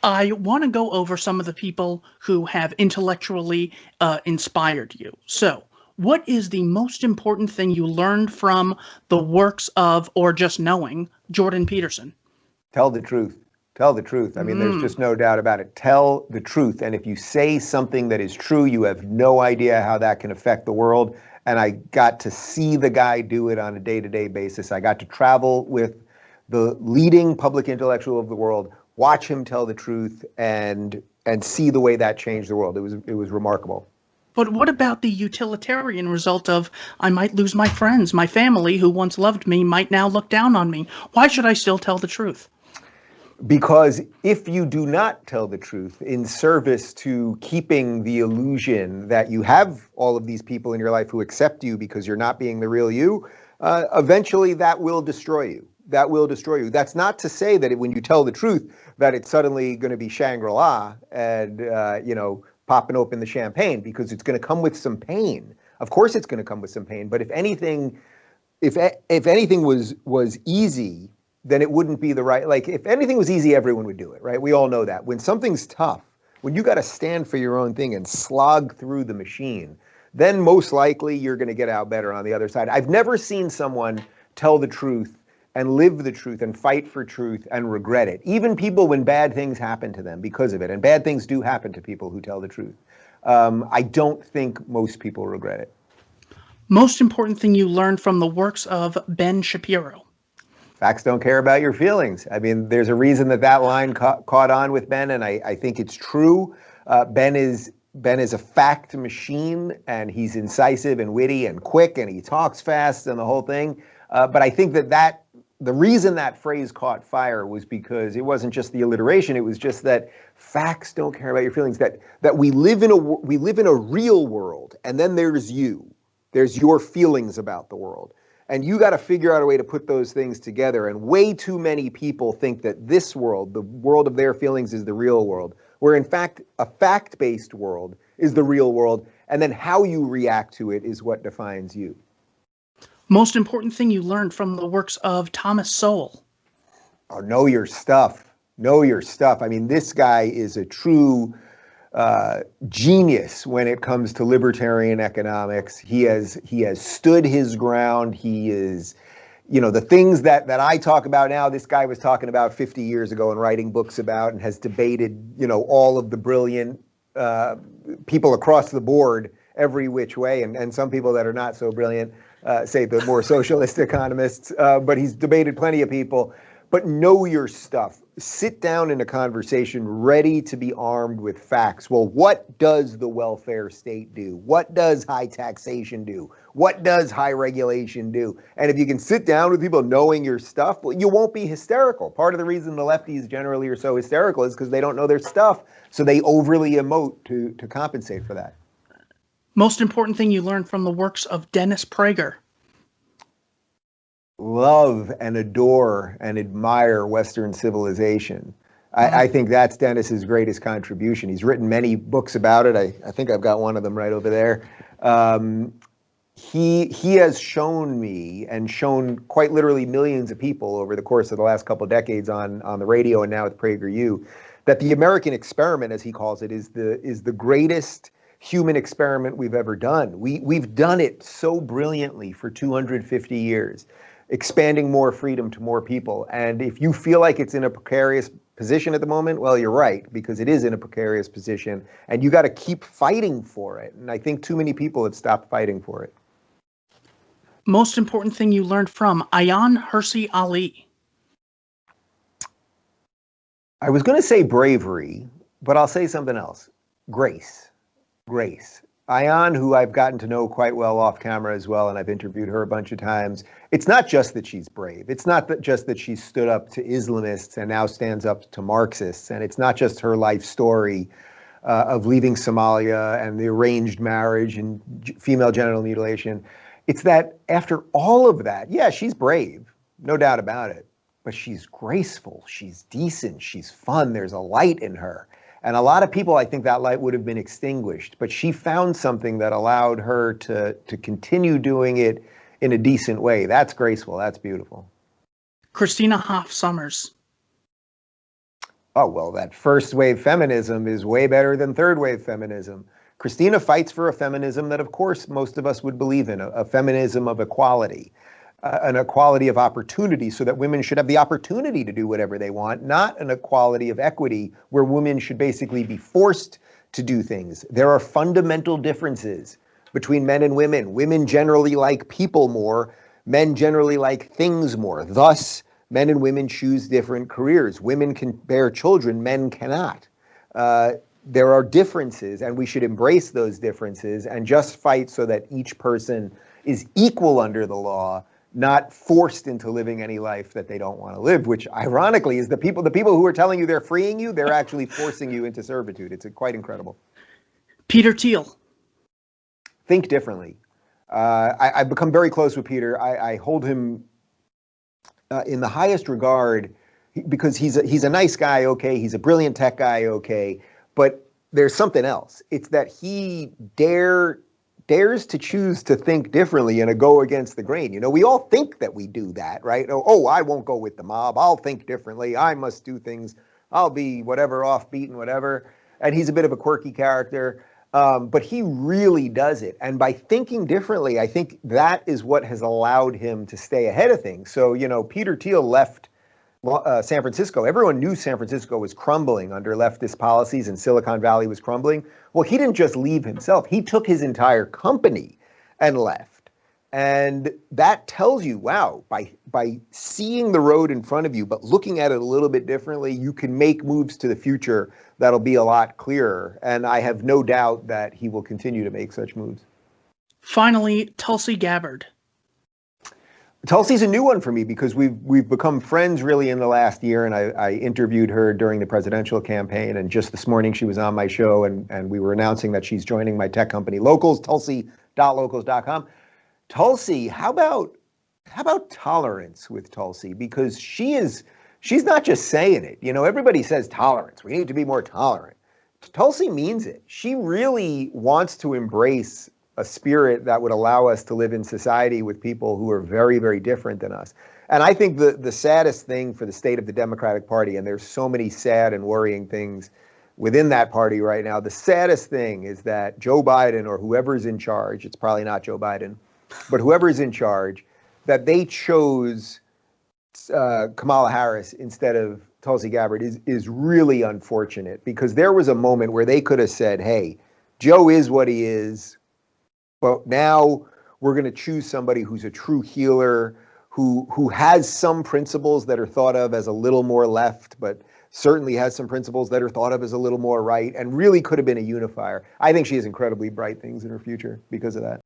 I want to go over some of the people who have intellectually inspired you. So, what is the most important thing you learned from the works of, or just knowing, Jordan Peterson? Tell the truth. Tell the truth. I mean, there's just no doubt about it. Tell the truth. And if you say something that is true, you have no idea how that can affect the world. And I got to see the guy do it on a day-to-day basis. I got to travel with the leading public intellectual of the world, watch him tell the truth, and see the way that changed the world. It was remarkable. But what about the utilitarian result of I might lose my friends, my family who once loved me might now look down on me? Why should I still tell the truth? Because if you do not tell the truth in service to keeping the illusion that you have all of these people in your life who accept you because you're not being the real you, eventually that will destroy you. That will destroy you. That's not to say that when you tell the truth, that it's suddenly going to be Shangri-La and, popping open the champagne, because it's going to come with some pain. Of course it's going to come with some pain. But if anything was easy, then it wouldn't be the right, like if anything was easy, everyone would do it, right? We all know that. When something's tough, when you got to stand for your own thing and slog through the machine, then most likely you're going to get out better on the other side. I've never seen someone tell the truth and live the truth and fight for truth and regret it. Even people when bad things happen to them because of it, and bad things do happen to people who tell the truth. I don't think most people regret it. Most important thing you learned from the works of Ben Shapiro? Facts don't care about your feelings. I mean, there's a reason that line caught on with Ben, and I think it's true. Ben is a fact machine, and he's incisive and witty and quick, and he talks fast and the whole thing. But I think that the reason that phrase caught fire was because it wasn't just the alliteration. It was just that facts don't care about your feelings. That we live in a real world, and then there's you. There's your feelings about the world. And you got to figure out a way to put those things together. And way too many people think that this world, the world of their feelings, is the real world, where in fact, a fact-based world is the real world. And then how you react to it is what defines you. Most important thing you learned from the works of Thomas Sowell? Oh, know your stuff. Know your stuff. I mean, this guy is a true genius when it comes to libertarian economics. He has stood his ground. He is, the things that I talk about now, this guy was talking about 50 years ago and writing books about, and has debated, all of the brilliant people across the board every which way, and some people that are not so brilliant, say the more socialist economists, but he's debated plenty of people. But know your stuff. Sit down in a conversation ready to be armed with facts. Well, what does the welfare state do? What does high taxation do? What does high regulation do? And if you can sit down with people knowing your stuff, well, you won't be hysterical. Part of the reason the lefties generally are so hysterical is because they don't know their stuff. So they overly emote to compensate for that. Most important thing you learned from the works of Dennis Prager? Love and adore and admire Western civilization. I think that's Dennis's greatest contribution. He's written many books about it. I think I've got one of them right over there. He has shown me, and shown quite literally millions of people over the course of the last couple of decades on the radio and now with PragerU, that the American experiment, as he calls it, is the greatest human experiment we've ever done. We've done it so brilliantly for 250 years. Expanding more freedom to more people. And if you feel like it's in a precarious position at the moment, well, you're right, because it is in a precarious position, and you got to keep fighting for it. And I think too many people have stopped fighting for it. Most important thing you learned from Ayaan Hirsi Ali? I was going to say bravery, but I'll say something else. Grace. Grace. Ayaan, who I've gotten to know quite well off camera as well, and I've interviewed her a bunch of times. It's not just that she's brave. It's not just that she stood up to Islamists and now stands up to Marxists. And it's not just her life story of leaving Somalia and the arranged marriage and female genital mutilation. It's that after all of that, yeah, she's brave, no doubt about it. But she's graceful, she's decent, she's fun, there's a light in her. And a lot of people, I think that light would have been extinguished, but she found something that allowed her to continue doing it in a decent way. That's graceful, that's beautiful. Christina Hoff Sommers? Oh, well, that first wave feminism is way better than third wave feminism. Christina fights for a feminism that, of course, most of us would believe in, a feminism of equality, an equality of opportunity so that women should have the opportunity to do whatever they want, not an equality of equity where women should basically be forced to do things. There are fundamental differences between men and women. Women generally like people more. Men generally like things more. Thus, men and women choose different careers. Women can bear children, men cannot. There are differences, and we should embrace those differences and just fight so that each person is equal under the law, not forced into living any life that they don't want to live, which ironically is the people who are telling you they're freeing you, they're actually forcing you into servitude. It's quite incredible. Peter Thiel. Think differently. I've become very close with Peter. I hold him in the highest regard because he's a nice guy, okay, he's a brilliant tech guy, okay, but there's something else. It's that he dares to choose to think differently and to go against the grain. You know, we all think that we do that, right? Oh, I won't go with the mob. I'll think differently. I must do things. I'll be whatever, offbeat and whatever. And he's a bit of a quirky character, but he really does it. And by thinking differently, I think that is what has allowed him to stay ahead of things. So, you know, Peter Thiel left San Francisco. Everyone knew San Francisco was crumbling under leftist policies and Silicon Valley was crumbling. Well, he didn't just leave himself. He took his entire company and left. And that tells you, wow, by seeing the road in front of you, but looking at it a little bit differently, you can make moves to the future that'll be a lot clearer. And I have no doubt that he will continue to make such moves. Finally, Tulsi Gabbard. Tulsi's a new one for me because we've become friends really in the last year, and I interviewed her during the presidential campaign, and just this morning she was on my show, and we were announcing that she's joining my tech company, Locals, Tulsi.locals.com. Tulsi, how about tolerance with Tulsi? Because she's not just saying it. You know, everybody says tolerance. We need to be more tolerant. Tulsi means it. She really wants to embrace a spirit that would allow us to live in society with people who are very, very different than us. And I think the saddest thing for the state of the Democratic Party, and there's so many sad and worrying things within that party right now, the saddest thing is that Joe Biden or whoever's in charge, it's probably not Joe Biden, but whoever's in charge, that they chose Kamala Harris instead of Tulsi Gabbard is really unfortunate, because there was a moment where they could have said, hey, Joe is what he is, but now we're going to choose somebody who's a true healer, who has some principles that are thought of as a little more left, but certainly has some principles that are thought of as a little more right, and really could have been a unifier. I think she has incredibly bright things in her future because of that.